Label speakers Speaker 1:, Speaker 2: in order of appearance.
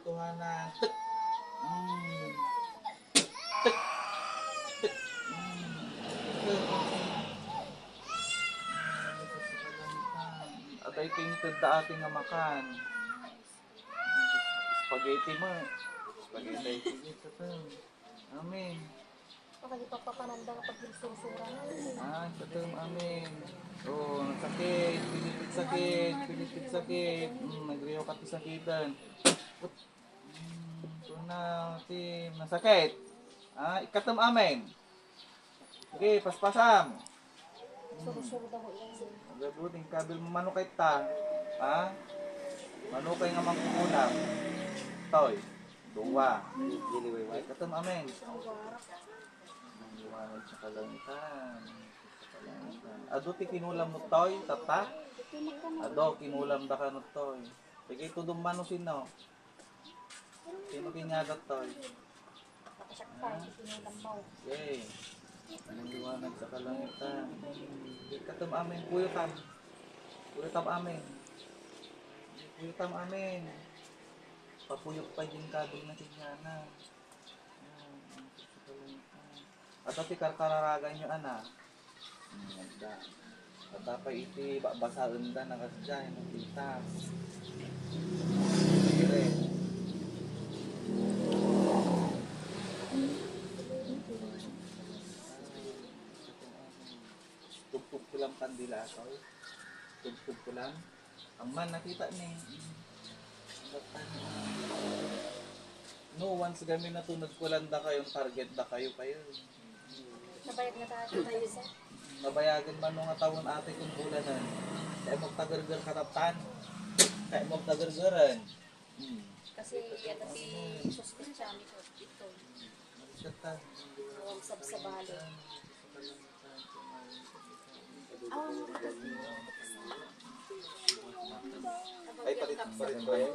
Speaker 1: katotohanan. Tek. Tek. Tek. At ay painted da ating nga makan. Spaghetti mo. Spaghetti. Amen.
Speaker 2: Pakalipapapananda kapag nagsusura na.
Speaker 1: Satem, amen. Oh, sakit, pilipit sakit, pilipit sakit. Nagriyo ka sakitan. Ito na, team. Nasakit. Ikatem, amen. Okay, paspasam.
Speaker 2: Suru-suru daw yan.
Speaker 1: Magabuting kabil mo manukay ta. Manukay nga mangkukulam. Toy. Duwa. Ikatem, amen. Nangiwanag sa kalangitan. Ado ti kinulam mo toy, tata? Ado, kinulam da ka no toy. Sige, tudong manusin no. Sino kinyagat toy?
Speaker 2: Nakasaktan, pinulam mo.
Speaker 1: Okay. Nangiwanag sa kalangitan. Ikatem amin, puyutam. Puyutam amin. Puyutam amin. Papuyok pa din kabil na kinyana. At ati karkararagan nyo ana. At tapay iti basaan da nakasya. Nakita. Sige. Tugtog ko lang kandila ito. Tugtog ko lang. Ang man nakita ni. No, once kami na tunod ko lang da kayong target da kayo.
Speaker 2: Nabayag na tayo sa.
Speaker 1: Nabayagan man nung tawon ate kung bulanan. Kaya magtagargar katatan. Kaya magtagargaran.
Speaker 2: Kasi yan at suspensya ni ito.
Speaker 1: Marisata.
Speaker 2: Huwag sabsabalo.
Speaker 1: Ay, palit ba yun?